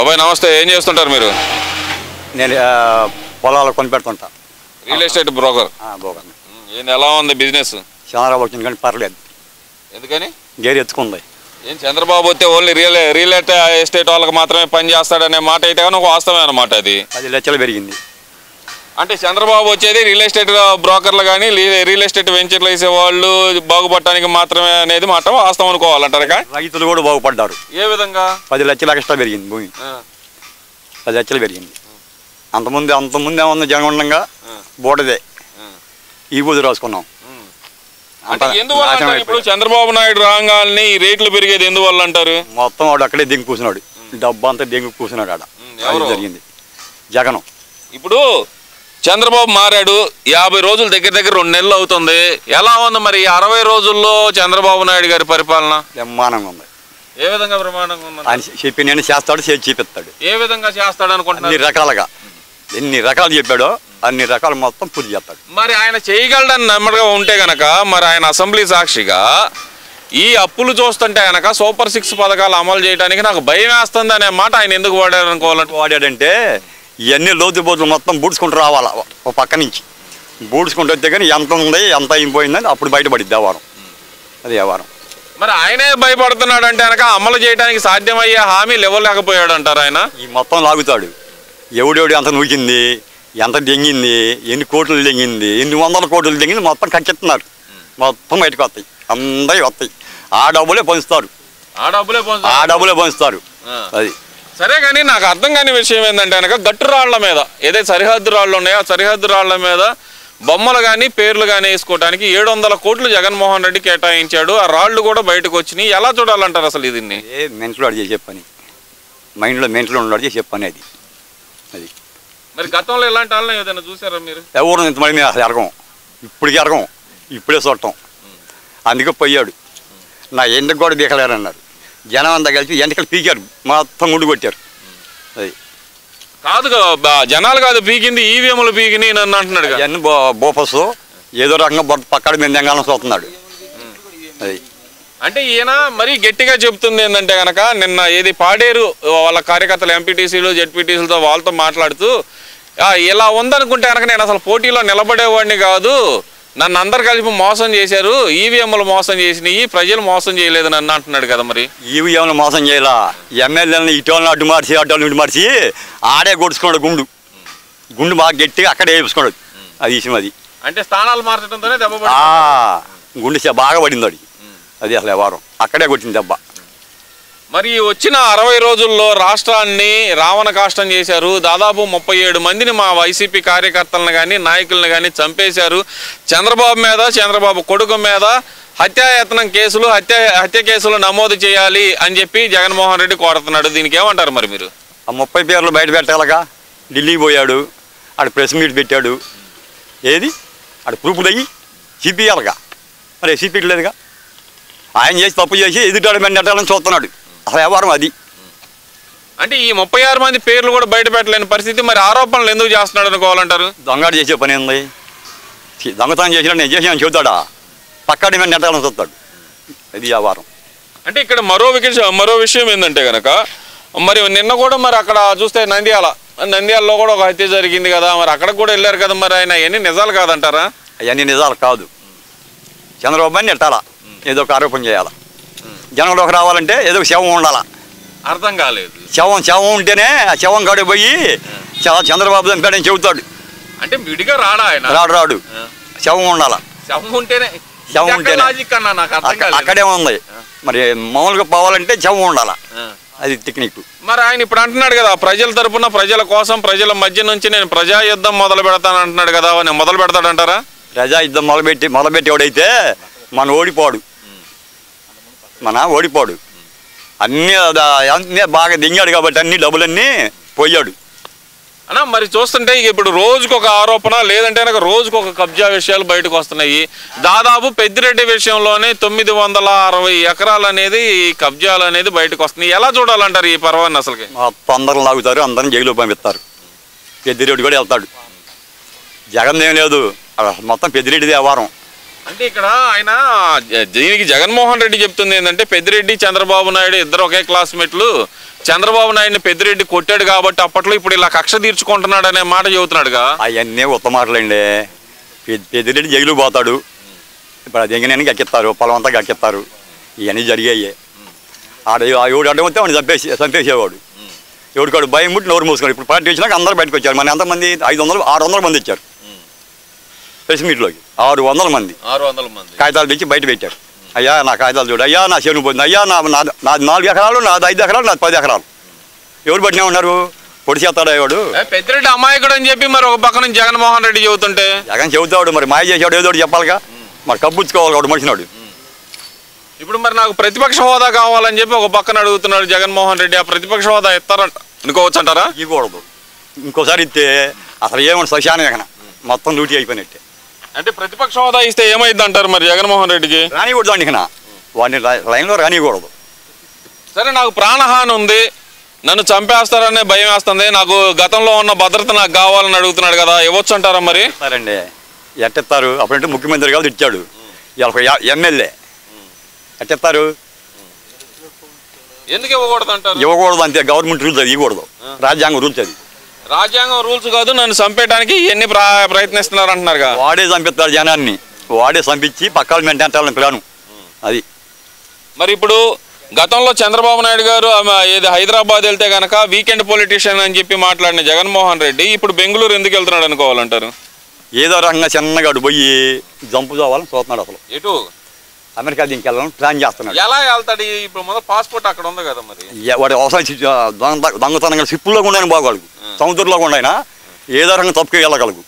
బాబాయ్ నమస్తే, ఏం చేస్తుంటారు మీరు? నేను పొలాలు కొని పెడుతుంటా. Real estate broker. ఎలా ఉంది బిజినెస్? చంద్రబాబు వచ్చింది కానీ పర్లేదు. ఎందుకని? గేరు ఎత్తుకుంది. ఏం చంద్రబాబు వస్తే ఓన్లీ రియల్ ఎస్టేట్ వాళ్ళకి మాత్రమే పని చేస్తాడనే మాట అయితే కానీ ఒక వాస్తవమే అనమాట. అది 10 లక్షలు పెరిగింది. అంటే చంద్రబాబు వచ్చేది రియల్ ఎస్టేట్ బ్రోకర్లు కానీ రియల్ ఎస్టేట్ వెంచర్లు వేసే వాళ్ళు బాగుపడటానికి మాత్రమే అనేది మాట వాస్తవం అనుకోవాలంటారు. రైతులు కూడా బాగుపడ్డారు. ఏ విధంగా? 10 లక్షలు ఎక్స్ట్రా పెరిగింది. భూమి 10 లక్షలు పెరిగింది. అంతకుముందు ఏమన్నా జగన్గా బోటదే ఈ బూజు రాసుకున్నాం. ఎందువల్ల ఇప్పుడు చంద్రబాబు నాయుడు రాగాల్ని ఈ రేట్లు పెరిగేది ఎందువల్ల అంటారు? మొత్తం వాడు అక్కడే దింగి కూర్చున్నాడు. డబ్బు అంతా దింగి కూర్చున్నాడు. ఆడ జరిగింది జగనం. ఇప్పుడు చంద్రబాబు మారాడు, 50 రోజులు దగ్గర 2 నెలలు అవుతుంది. ఎలా ఉంది మరి 60 రోజుల్లో చంద్రబాబు నాయుడు గారి పరిపాలన? బ్రహ్మాండంగా ఉంది. ఏ విధంగా బ్రహ్మాండంగా ఉంది? ఆయన చెప్పి నేను చేస్తాడు, చేసి చూపిస్తాడు. ఏ విధంగా చేస్తాడు అనుకుంటున్నాను? అన్ని రకాలుగా ఎన్ని రకాలు చెప్పాడో అన్ని రకాలు మొత్తం పూర్తి చేస్తాడు. మరి ఆయన చేయగలడని నమ్మకంగా ఉంటే గనక మరి ఆయన అసెంబ్లీ సాక్షిగా ఈ అప్పులు చూస్తుంటే గనక సూపర్ 6 పథకాలు అమలు చేయడానికి నాకు భయం వేస్తుంది అనే మాట ఆయన ఎందుకు వాడారు అనుకోవాలంటే? వాడాడంటే ఇవన్నీ లోతు బోతులు మొత్తం బూడ్చుకుంటూ రావాలా. ఒక పక్క నుంచి బూడ్చుకుంటూ వస్తే కానీ ఎంత ఉంది ఎంత అయిపోయిందని అప్పుడు బయటపడిద్ది వ్యవహారం. అది వ్యవహారం. మరి ఆయనే భయపడుతున్నాడు అంటే కనుక అమలు చేయడానికి సాధ్యమయ్యే హామీలు ఇవ్వలేకపోయాడు అంటారు ఆయన. ఈ మొత్తం లాగుతాడు. ఎవడెవడు ఎంత నూకింది, ఎంత దెంగింది, ఎన్ని కోట్లు దెంగింది, ఎన్ని వందల కోట్లు దెంగింది మొత్తం కక్కెత్తున్నారు. మొత్తం బయటకు వస్తాయి. అందరి వస్తాయి. ఆ డబ్బులే పంచుతారు. అది సరే. కానీ నాకు అర్థం కాని విషయం ఏంటంటే కనుక గట్టు రాళ్ల మీద ఏదైతే సరిహద్దు రాళ్ళు ఉన్నాయో ఆ సరిహద్దు రాళ్ల మీద బొమ్మలు కానీ పేర్లు కానీ వేసుకోవడానికి 700 కోట్లు జగన్మోహన్ రెడ్డి కేటాయించాడు. ఆ రాళ్ళు కూడా బయటకు వచ్చినాయి. ఎలా చూడాలంటారు అసలు దీన్ని? మెంట్లో అడిగే చెప్పని, మైండ్లో మెంట్లో ఉన్నాడు చేసే పని అది. అది మరి గతంలో ఇలాంటి వాళ్ళని ఏదైనా చూసారా మీరు? ఎవరు ఇంతమంది మీద అసలు ఎరగం. ఇప్పటికి ఎరగం. ఇప్పుడే చూడటం. అందుకే పోయాడు. నా ఎండకు కూడా బీకలేరన్నారు. జనం అంతా కలిసి ఎండకలు పీకారు. మొత్తం గుండు కొట్టారు. అది కాదు జనాలు కాదు పీకింది, ఈవీఎంలు పీకిని నన్ను అంటున్నాడు. అవన్నీ బోఫస్ ఏదో రకంగా పక్కడ మీద ఎంగాలం చూస్తున్నాడు. అది అంటే ఈయన మరీ గట్టిగా చెప్తుంది ఏంటంటే కనుక నిన్న ఏది పాడేరు వాళ్ళ కార్యకర్తలు ఎంపీటీసీలు జెడ్పీటీసీలతో వాళ్ళతో మాట్లాడుతూ ఇలా ఉందనుకుంటే కనుక నేను అసలు పోటీలో నిలబడేవాడిని కాదు, నన్ను అందరు కలిపి మోసం చేశారు, ఈవీఎంలు మోసం చేసినాయి, ప్రజలు మోసం చేయలేదు నన్ను అంటున్నాడు కదా. మరి ఈవీఎంలు మోసం చేయాల, ఎమ్మెల్యేలను ఇటోళ్ళని అడ్డు మార్చి అడ్డోళ్ళని ఇటు మార్చి ఆడే కొడుచుకున్నాడు. గుండు బాగా గట్టిగా అక్కడే వేసుకున్నాడు. అది విషయం. అది అంటే స్థానాలు మార్చడంతోనే దెబ్బ గుండు బాగా పడింది వాడికి. అది అసలు వారం అక్కడే కొట్టింది దెబ్బ. మరి వచ్చిన 60 రోజుల్లో రాష్ట్రాన్ని రావణ కాష్టం చేశారు. దాదాపు 37 మందిని మా వైసీపీ కార్యకర్తలను కానీ నాయకులను కానీ చంపేశారు. చంద్రబాబు మీద, చంద్రబాబు కొడుకు మీద హత్యాయత్నం కేసులు, హత్య కేసులు నమోదు చేయాలి అని చెప్పి జగన్మోహన్ రెడ్డి కోరుతున్నాడు. దీనికి ఏమంటారు మరి మీరు? ఆ 30 పేర్లు బయట పెట్టాలగా. ఢిల్లీకి పోయాడు, ఆడ ప్రెస్ మీట్ పెట్టాడు. ఏది ఆడ ప్రూఫ్లు అయ్యి చూపించాలిగా. మరి చూపించలేదుగా. ఆయన చేసి తప్పు చేసి ఎదుటాడు మీద నెట్టాలని చూస్తున్నాడు. అసలు వ్యవహారం అది. అంటే ఈ 36 మంది పేర్లు కూడా బయట పెట్టలేని పరిస్థితి. మరి ఆరోపణలు ఎందుకు చేస్తున్నాడు అనుకోవాలంటారు? దొంగడు చేసే పని ఏంది? దొంగతనం చేసినా నేను చేసాను చెబుతాడా? పక్కడి మీద నెట్టాలని చూస్తాడు. అది వ్యవహారం. అంటే ఇక్కడ మరో విషయం ఏంటంటే కనుక మరి నిన్న కూడా మరి అక్కడ చూస్తే నంద్యాలలో కూడా ఒక హత్య జరిగింది కదా. మరి అక్కడికి కూడా వెళ్ళారు కదా. మరి ఆయన అవన్నీ నిజాలు కాదంటారా? అవన్నీ నిజాలు కాదు. చంద్రబాబు నెట్టాలా, ఏదో ఒక ఆరోపణ చేయాలా. జనంలోకి రావాలంటే ఏదో శవం ఉండాలా. అర్థం కాలేదు. శవం ఉంటేనే ఆ శవం కాడికి పోయి చంద్రబాబు చంపాడని చెబుతాడు. అంటే విడిగా రాడా ఆయన? రాడు. శవం ఉండాలా. శవం ఉంటేనే అక్కడే ఉంది. మరి మామూలుగా పోవాలంటే శవం ఉండాలా. అది టెక్నిక్. మరి ఆయన ఇప్పుడు అంటున్నాడు కదా, ప్రజల తరపున ప్రజల కోసం ప్రజల మధ్య నుంచి నేను ప్రజా యుద్ధం మొదలు పెడతాను అంటున్నాడు కదా. నేను మొదలు పెడతాడంటారా? ప్రజా యుద్ధం మొదలుపెట్టి ఎవడైతే మన ఓడిపోడు. అన్నీ బాగా దింగాడు కాబట్టి అన్ని డబ్బులన్నీ పోయాడు అన్నా. మరి చూస్తుంటే ఇప్పుడు రోజుకు ఒక ఆరోపణ, లేదంటే రోజుకు ఒక కబ్జా విషయాలు బయటకు వస్తున్నాయి. దాదాపు పెద్దిరెడ్డి విషయంలోనే 960 ఎకరాలు అనేది కబ్జాలు అనేది బయటకు వస్తున్నాయి. ఎలా చూడాలంటారు ఈ పర్వాన్ని? అసలుకి అందరం లాగుతారు, అందరం జైలు పంపిస్తారు. పెద్దిరెడ్డి కూడా వెళ్తాడు. జగన్ ఏం లేదు, మొత్తం పెద్దిరెడ్డిది వ్యవహారం. అంటే ఇక్కడ ఆయన దీనికి జగన్మోహన్ రెడ్డి చెప్తుంది ఏంటంటే పెద్దిరెడ్డి చంద్రబాబు నాయుడు ఇద్దరు ఒకే క్లాస్మేట్లు, చంద్రబాబు నాయుడిని పెద్దిరెడ్డి కొట్టాడు కాబట్టి అప్పట్లో ఇప్పుడు ఇలా కక్ష తీర్చుకుంటున్నాడు అనే మాట చెబుతున్నాడుగా. అవన్నీ ఉత్తమ మాటలండి. పెద్దిరెడ్డి జైలు పోతాడు, ఇప్పుడు అది ఎంగనని గక్కిస్తారు, పొలం అంతా గక్కిస్తారు, ఇవన్నీ జరిగాయి. ఎవడు అడ్డం వస్తే వాడిని చంపేసేవాడు. ఎవడికాడు భయం ముట్టి నోరు మూసుకున్నాడు. ఇప్పుడు పార్టీ వచ్చినాక అందరూ బయటకు వచ్చారు. మన ఎంతమంది 500 600 మంది వచ్చారు ప్రెస్ మీట్లోకి. 600 మంది కాగితాలు తెచ్చి బయట పెట్టారు. అయ్యా నా కాగితాలు చూడు, అయ్యా నా చెరువు పోయింది, అయ్యా నాది 4 ఎకరాలు, నాది 5 ఎకరాలు, నాది 10 ఎకరాలు. ఎవరు పట్టినా ఉన్నారు? పొడి చేస్తాడు వాడు. పెద్దిరెడ్డి అమాయకుడు అని చెప్పి మరి ఒక పక్క నుంచి జగన్మోహన్ రెడ్డి చెబుతుంటే జగన్ చెబుతాడు, మరి మాయ చేసాడు ఏదో చెప్పాలిగా, మరి కబ్బుచ్చుకోవాలి వాడు మనిషినాడు. ఇప్పుడు మరి నాకు ప్రతిపక్ష హోదా కావాలని చెప్పి ఒక పక్కన అడుగుతున్నాడు జగన్మోహన్ రెడ్డి. ఆ ప్రతిపక్ష హోదా ఇస్తారంట అనుకోవచ్చు అంటారా? ఇవ్వకూడదు. ఇంకోసారి ఇస్తే అసలు ఏమన్నా శ్మశానం ఎక్కడ మొత్తం డ్యూటీ అయిపోయినట్టే. అంటే ప్రతిపక్ష హోదా ఇస్తే ఏమైంది అంటారు మరి జగన్మోహన్ రెడ్డికి? రానికూడదు అండి, ఇక వాడిని లైన్లో రానికూడదు. సరే, నాకు ప్రాణహాని ఉంది, నన్ను చంపేస్తారనే భయం వేస్తుంది, నాకు గతంలో ఉన్న భద్రత నాకు కావాలని అడుగుతున్నాడు కదా, ఇవ్వచ్చు అంటారా మరి? సరేండి, ఎట్టెత్తారు? అప్పుడంటే ముఖ్యమంత్రి కాబట్టి ఇచ్చాడు, ఎమ్మెల్యే ఎట్టెత్తారు? ఎందుకు ఇవ్వకూడదు అంటారు? ఇవ్వకూడదు అంతే, గవర్నమెంట్ రూల్స్ అది, ఇవ్వకూడదు, రాజ్యాంగం రూల్స్ అది. రాజ్యాంగం రూల్స్ కాదు, నన్ను చంపేయడానికి ఎన్ని ప్రయత్నిస్తున్నారు అంటున్నారుగా. వాడే చంపిస్తాడు జనాన్ని, వాడే చంపించి పక్కన మెయింటైన్ ప్లాను అది. మరి ఇప్పుడు గతంలో చంద్రబాబు నాయుడు గారు ఏది హైదరాబాద్ వెళ్తే కనుక వీకెండ్ పొలిటీషియన్ అని చెప్పి మాట్లాడిన జగన్మోహన్ రెడ్డి ఇప్పుడు బెంగళూరు ఎందుకు వెళ్తున్నాడు అనుకోవాలంటారు? ఏదో రకంగా చిన్నగాడు పోయి జంపు కావాలని చూస్తున్నాడు. అసలు ఎటు? అమెరికా దీనికి వెళ్ళాలని ప్లాన్ చేస్తున్నాడు. ఎలా వెళ్తాడు? ఇప్పుడు మొదలు పాస్పోర్ట్ అక్కడ ఉంది కదా, మరి వాడు అవసరం దొంగతనంగా షిప్పుల్లో కూడా బాగోగలగు, సముద్రంలో కూడా ఏదో రకంగా తప్పుకు వెళ్ళగలగు.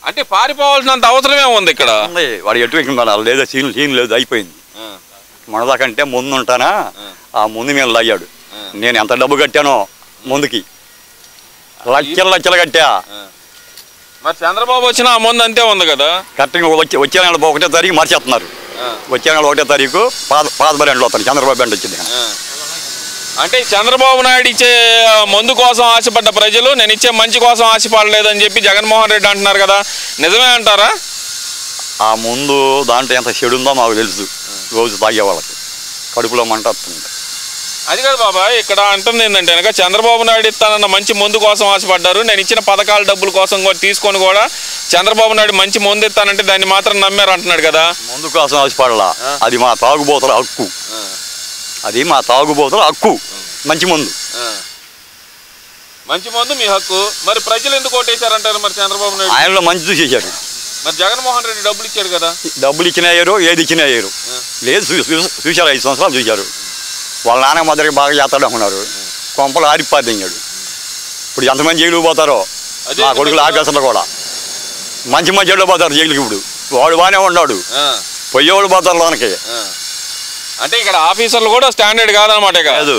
అంటే పారిపోవాల్సినంత అవసరమే ఉంది ఇక్కడ. వాడు ఎటు లేదా సీన్ లేదు, అయిపోయింది. మనదాకంటే ముందు ఉంటానా, ఆ ముందు మేము లాగాడు. నేను ఎంత డబ్బు కట్టానో ముందుకి, లక్షలు కట్టా. మరి చంద్రబాబు వచ్చిన ఆ ముందు అంతే ఉంది కదా. కరెక్ట్గా వచ్చే నెల 1వ తారీఖు మార్చేస్తున్నారు. వచ్చే నెల 1వ తారీఖు పాదబరెండ్లో వస్తాను చంద్రబాబు బెండ్ వచ్చింది. అంటే చంద్రబాబు నాయుడు ఇచ్చే మందు కోసం ఆశపడ్డ ప్రజలు నేను ఇచ్చే మంచి కోసం ఆశపడలేదని చెప్పి జగన్మోహన్ రెడ్డి అంటున్నారు కదా, నిజమే అంటారా? ఆ ముందు దాంట్లో ఎంత చెడు ఉందో మాకు తెలుసు. రోజు తాగే వాళ్ళకి కడుపులో మంట వస్తుంది. అది కాదు బాబాయ్, ఇక్కడ అంటుంది ఏంటంటే కనుక చంద్రబాబు నాయుడు ఇస్తానన్న మంచి మందు కోసం ఆశపడ్డారు, నేను ఇచ్చిన పథకాల డబ్బుల కోసం కూడా తీసుకొని కూడా చంద్రబాబు నాయుడు మంచి మందు ఇస్తానంటే దాన్ని మాత్రం నమ్మారు అంటున్నాడు కదా. మందు కోసం ఆశపడలా, అది మా తాగుబోతుల హక్కు, అది మా తాగుబోతుల హక్కు. మంచి మందు, మంచి మందు మీ హక్కు. మరి ప్రజలు ఎందుకు ఓటేశారంటారు మరి చంద్రబాబు నాయుడు? ఆయనలో మంచి చూసేశారు. మరి జగన్మోహన్ రెడ్డి డబ్బులు ఇచ్చాడు కదా. డబ్బులు ఇచ్చినా అయ్యారు, ఏది ఇచ్చినా అయ్యారు. లేదు చూశారు, 5 సంవత్సరాలు చూశారు. వాళ్ళ నాన్న మద్దరికి బాగా చేస్తాడు అనుకున్నారు, కొంపలు ఆరిపాదించాడు. ఇప్పుడు ఎంతమంది జైలు పోతారో నా కొడుకులు ఆకాశంలో కూడా మంచి మధ్యలో పోతారు జైలుకి. ఇప్పుడు వాడు బాగానే ఉన్నాడు, పొయ్యేవాడు పోతారు లోనకి. అంటే ఇక్కడ ఆఫీసర్లు కూడా స్టాండర్డ్ కాదనమాట. కాదు,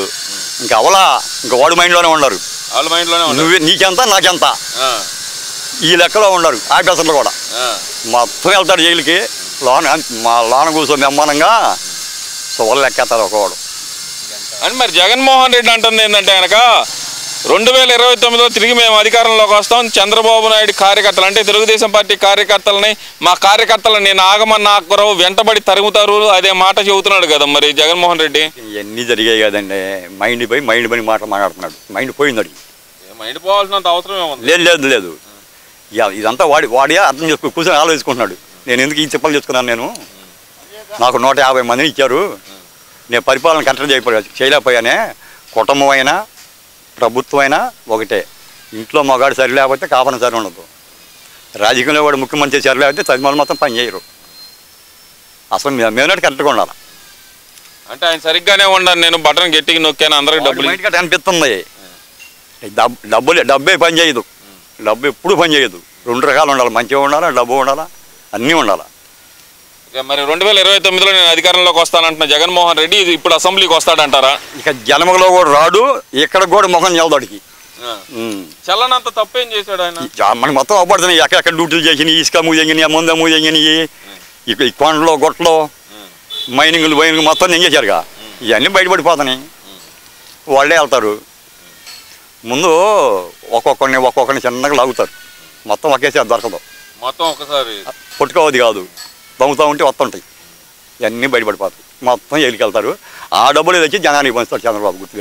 ఇంకా అవలా, ఇంకా వాడు మైండ్లోనే ఉన్నారు. వాళ్ళ మైండ్లోనే నువ్వే నీకెంత నాకెంత ఈ లెక్కలో ఉన్నారు ఆఫీసర్లు కూడా. మొత్తం వెళ్తాడు జైలుకి, లోన కూర్చొని అమ్మానంగా సోళ్ళు లెక్కేస్తారు ఒకవాడు. అని మరి జగన్మోహన్ రెడ్డి అంటుంది ఏంటంటే కనుక 2029లో తిరిగి మేము అధికారంలోకి వస్తాం, చంద్రబాబు నాయుడు కార్యకర్తలు అంటే తెలుగుదేశం పార్టీ కార్యకర్తలని, మా కార్యకర్తలను నేను ఆగమన్న ఆకురావు వెంటబడి తరుగుతారు అదే మాట చెబుతున్నాడు కదా మరి జగన్మోహన్ రెడ్డి. ఇవన్నీ జరిగాయి కదండి, మైండ్ పోయి మాటలు మాట్లాడుతున్నాడు. మైండ్ పోయింది, అడిగి మైండ్ పోవాల్సినంత అవసరం ఏముంది? లేదు లేదు, ఇదంతా వాడే అర్థం చేసుకో కూర్చొని ఆలోచించుకుంటున్నాడు. నేను ఎందుకు ఈ చెప్పలు చేసుకున్నాను, నేను నాకు 150 మందిని ఇచ్చారు, నేను పరిపాలన కంట్రోల్ చేయలేకపోయానే. కుటుంబం అయినా ప్రభుత్వం అయినా ఒకటే, ఇంట్లో మగాడు సరి లేకపోతే కాపన సరి ఉండదు, రాజకీయంలో కూడా ముఖ్యమంత్రి సరి లేకపోతే తదిమాలు మొత్తం పని చేయరు. అసలు మేనట్టు కరెక్ట్గా ఉండాలి. అంటే ఆయన సరిగ్గానే ఉండాలి, నేను బటన్ గట్టిగా నొక్కాను అందరికి డబ్బులు బయటకి అనిపిస్తుంది. డబ్బే పని చేయదు, డబ్బు ఎప్పుడు పని చేయదు. 2 రకాలు ఉండాలి, మంచిగా ఉండాలా, డబ్బు ఉండాలా, అన్నీ ఉండాలా. మరి 2029లో నేను అధికారంలోకి వస్తానంటున్న జగన్మోహన్ రెడ్డి ఇప్పుడు అసెంబ్లీకి వస్తాడంటారా? ఇక జన్మలో కూడా రాడు, ఇక్కడ కూడా ముఖం చల్లదాడికి. చల్లనంత తప్పేం చేశాడు ఆయన? మనకి మొత్తం అవపడుతున్నాయి, ఎక్కడెక్కడ డ్యూటీలు చేసినాయి, ఇసుక మూజంగినాయి, ముంద మూజంగినాయి, ఈ కొండలో గొట్టలో మైనింగ్లు మొత్తం ఏం చేశారుగా, ఇవన్నీ బయటపడిపోతున్నాయి. వాళ్ళే వెళ్తారు ముందు, ఒక్కొక్కరిని చిన్నగా లాగుతారు, మొత్తం ఒకేసారి దొరకదు, మొత్తం ఒకసారి పట్టుకోవద్దు కాదు. దొంగతూ ఉంటే వస్తుంటాయి, ఇవన్నీ బయటపడిపోతాయి, మొత్తం ఎలికెళ్తారు. ఆ డబ్బులు తెచ్చి జనానికి పంచుతాడు చంద్రబాబు గుర్తు.